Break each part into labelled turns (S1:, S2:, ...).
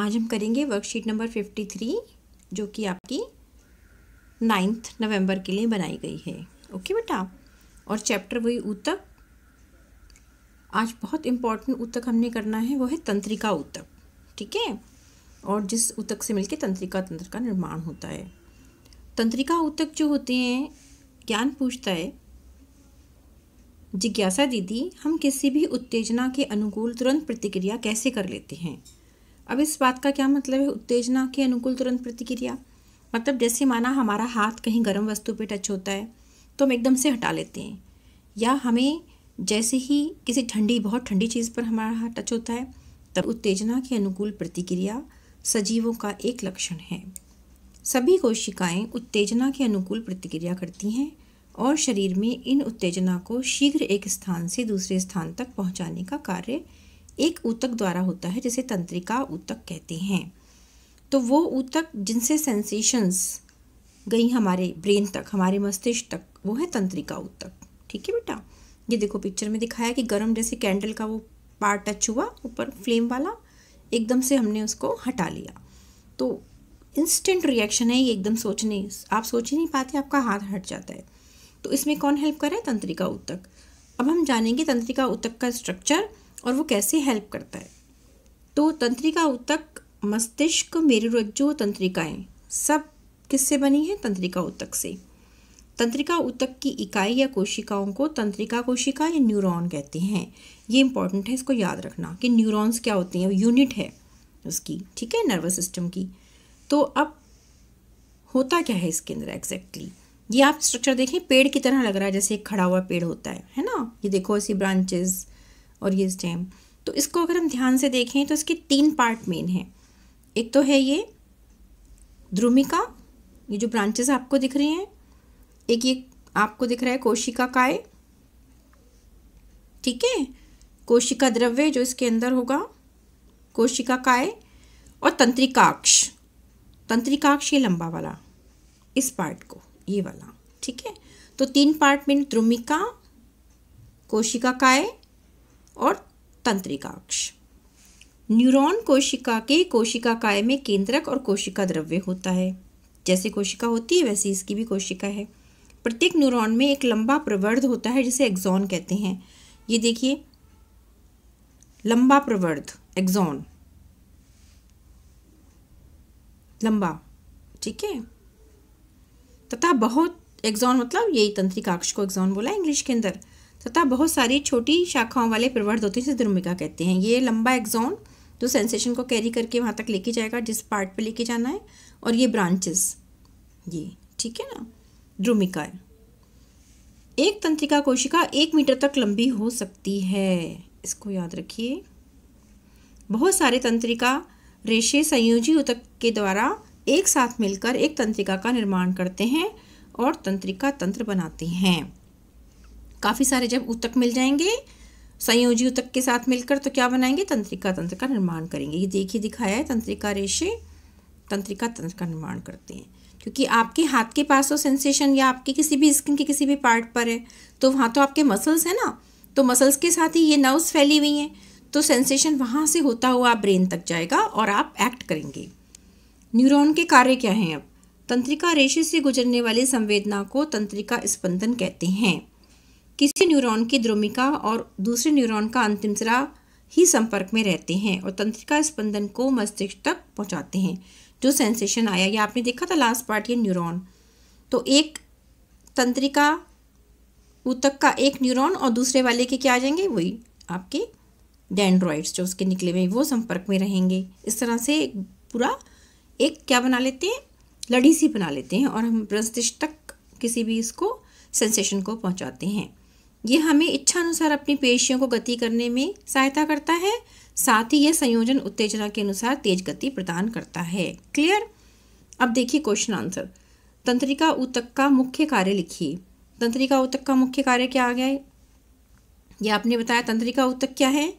S1: आज हम करेंगे वर्कशीट नंबर 53 जो कि आपकी 9 नवंबर के लिए बनाई गई है। ओके बेटा, और चैप्टर वही ऊतक। आज बहुत इम्पॉर्टेंट ऊतक हमने करना है, वो है तंत्रिका ऊतक। ठीक है, और जिस ऊतक से मिलकर तंत्रिका तंत्र का निर्माण होता है। तंत्रिका ऊतक जो होते हैं, ज्ञान पूछता है, जिज्ञासा दीदी, हम किसी भी उत्तेजना के अनुकूल तुरंत प्रतिक्रिया कैसे कर लेते हैं? अब इस बात का क्या मतलब है, उत्तेजना के अनुकूल तुरंत प्रतिक्रिया? मतलब जैसे माना हमारा हाथ कहीं गर्म वस्तु पे टच होता है तो हम एकदम से हटा लेते हैं, या हमें जैसे ही किसी बहुत ठंडी चीज़ पर हमारा हाथ टच होता है तब उत्तेजना के अनुकूल प्रतिक्रिया सजीवों का एक लक्षण है। सभी कोशिकाएं उत्तेजना के अनुकूल प्रतिक्रिया करती हैं और शरीर में इन उत्तेजना को शीघ्र एक स्थान से दूसरे स्थान तक पहुंचाने का कार्य एक ऊतक द्वारा होता है, जिसे तंत्रिका ऊतक कहते हैं। तो वो ऊतक जिनसे सेंसेशंस गई हमारे ब्रेन तक, हमारे मस्तिष्क तक, वो है तंत्रिका ऊतक। ठीक है बेटा, ये देखो पिक्चर में दिखाया कि गर्म जैसे कैंडल का वो पार्ट टच हुआ ऊपर फ्लेम वाला, एकदम से हमने उसको हटा लिया तो इंस्टेंट रिएक्शन है ये, एकदम आप सोच ही नहीं पाते, आपका हाथ हट जाता है। तो इसमें कौन हेल्प करे? तंत्रिका ऊतक। अब हम जानेंगे तंत्रिका ऊतक का स्ट्रक्चर और वो कैसे हेल्प करता है। तो तंत्रिका ऊतक, मस्तिष्क, मेरुरज्जु तंत्रिकाएं सब किससे बनी है? तंत्रिका ऊतक से। तंत्रिका ऊतक की इकाई या कोशिकाओं को तंत्रिका कोशिका या न्यूरॉन कहते हैं। ये इंपॉर्टेंट है, इसको याद रखना कि न्यूरॉन्स क्या होती हैं, यूनिट है उसकी। ठीक है, नर्वस सिस्टम की। तो अब होता क्या है इसके अंदर एग्जैक्टली? ये आप स्ट्रक्चर देखें, पेड़ की तरह लग रहा है, जैसे एक खड़ा हुआ पेड़ होता है ना। ये देखो ऐसी ब्रांचेस और ये स्टेम। तो इसको अगर हम ध्यान से देखें तो इसके 3 पार्ट मेन हैं। एक तो है ये द्रुमिका, ये जो ब्रांचेस आपको दिख रही हैं। एक ये आपको दिख रहा है कोशिका काय। ठीक है, कोशिका द्रव्य जो इसके अंदर होगा, कोशिका काय, और तंत्रिकाक्ष। तंत्रिकाक्ष ये लंबा वाला, इस पार्ट को, ये वाला। ठीक है, तो 3 पार्ट में द्रुमिका, कोशिका काय और तंत्रिकाक्ष। न्यूरॉन कोशिका के कोशिका काय में केंद्रक और कोशिका द्रव्य होता है। जैसे कोशिका होती है वैसे इसकी भी कोशिका है। प्रत्येक न्यूरॉन में एक लंबा प्रवर्ध होता है जिसे एक्सॉन कहते हैं। ये देखिए, लंबा प्रवर्ध, एक्सॉन, लंबा। ठीक है, तथा बहुत, एक्सॉन मतलब यही तंत्रिकाक्ष को एक्सॉन बोला इंग्लिश के अंदर, तथा बहुत सारी छोटी शाखाओं वाले प्रवर्ध होते हैं जिसे द्रुमिका कहते हैं। ये लंबा एक्सॉन जो सेंसेशन को कैरी करके वहाँ तक लेके जाएगा जिस पार्ट पे लेके जाना है, और ये ब्रांचेस, ये। ठीक है ना, द्रुमिका है। एक तंत्रिका कोशिका 1 मीटर तक लंबी हो सकती है, इसको याद रखिए। बहुत सारे तंत्रिका रेशे संयोजी ऊतक के द्वारा एक साथ मिलकर एक तंत्रिका का निर्माण करते हैं और तंत्रिका तंत्र बनाते हैं। काफ़ी सारे जब ऊतक मिल जाएंगे संयोजी ऊतक के साथ मिलकर तो क्या बनाएंगे? तंत्रिका तंत्र का निर्माण करेंगे। ये देखिए दिखाया है, तंत्रिका रेशे तंत्रिका तंत्र का निर्माण करते हैं। क्योंकि आपके हाथ के पास तो सेंसेशन या आपके किसी भी स्किन के किसी भी पार्ट पर है तो वहाँ तो आपके मसल्स है ना, तो मसल्स के साथ ही ये नर्व्स फैली हुई हैं, तो सेंसेशन वहाँ से होता हुआ ब्रेन तक जाएगा और आप एक्ट करेंगे। न्यूरॉन के कार्य क्या हैं? अब तंत्रिका रेशे से गुजरने वाली संवेदना को तंत्रिका स्पंदन कहते हैं। किसी न्यूरॉन की द्रुमिका और दूसरे न्यूरॉन का अंतिम सिरा ही संपर्क में रहते हैं और तंत्रिका स्पंदन को मस्तिष्क तक पहुंचाते हैं। जो सेंसेशन आया, ये आपने देखा था लास्ट पार्ट, ये न्यूरॉन। तो एक तंत्रिका ऊतक का एक न्यूरॉन और दूसरे वाले के क्या आ जाएंगे? वही आपके डेंड्रॉइड्स जो उसके निकले हुए, वो संपर्क में रहेंगे। इस तरह से पूरा एक क्या बना लेते हैं, लड़ी सी बना लेते हैं, और हम मस्तिष्क तक किसी भी इसको सेंसेशन को पहुंचाते हैं। ये हमें इच्छा अनुसार अपनी पेशियों को गति करने में सहायता करता है, साथ ही यह संयोजन उत्तेजना के अनुसार तेज गति प्रदान करता है। क्लियर? अब देखिए क्वेश्चन आंसर। तंत्रिका ऊतक का मुख्य कार्य लिखिए। तंत्रिका ऊतक का मुख्य कार्य क्या आ गया है? ये आपने बताया। तंत्रिका ऊतक क्या है?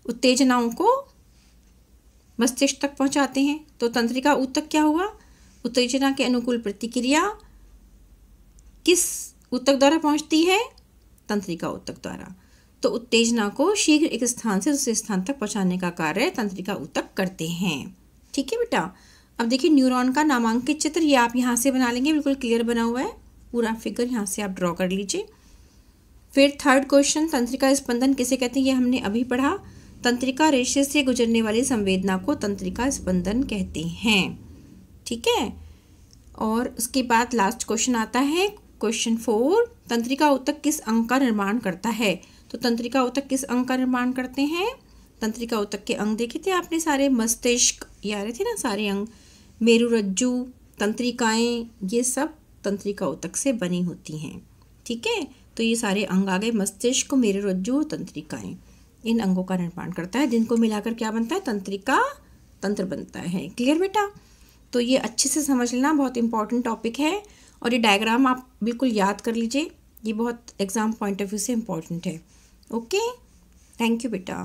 S1: उत्तेजनाओं को मस्तिष्क तक पहुंचाते हैं। तो तंत्रिका ऊतक क्या हुआ? उत्तेजना के अनुकूल प्रतिक्रिया किस ऊतक द्वारा पहुंचती है? तंत्रिका ऊतक द्वारा। तो उत्तेजना को शीघ्र एक स्थान से दूसरे स्थान तक पहुंचाने का कार्य तंत्रिका ऊतक करते हैं। ठीक है बेटा। अब देखिए न्यूरॉन का नामांकित चित्र, ये आप यहाँ से बना लेंगे, बिल्कुल क्लियर बना हुआ है पूरा फिगर, यहाँ से आप ड्रॉ कर लीजिए। फिर थर्ड क्वेश्चन, तंत्रिका स्पंदन किसे कहते हैं, ये हमने अभी पढ़ा। तंत्रिका रेशे से गुजरने वाली संवेदना को तंत्रिका स्पंदन कहते हैं, ठीक है। और उसके बाद लास्ट क्वेश्चन आता है क्वेश्चन 4, तंत्रिका ऊतक किस अंग का निर्माण करता है। तो तंत्रिका ऊतक किस अंग का निर्माण करते हैं, तंत्रिका ऊतक के अंग देखे थे आपने सारे, मस्तिष्क, ये आ रहे थे ना सारे अंग, मेरुरज्जु, तंत्रिकाएं, ये सब तंत्रिका ऊतक से बनी होती हैं, ठीक है। तो ये सारे अंग आ गए, मस्तिष्क, मेरुरज्जु, तंत्रिकाएं, इन अंगों का निर्माण करता है, जिनको मिलाकर क्या बनता है, तंत्रिका तंत्र बनता है। क्लियर बेटा। तो ये अच्छे से समझ लेना, बहुत इंपॉर्टेंट टॉपिक है। और ये डायग्राम आप बिल्कुल याद कर लीजिए, ये बहुत एग्जाम पॉइंट ऑफ व्यू से इम्पॉर्टेंट है। ओके, थैंक यू बेटा।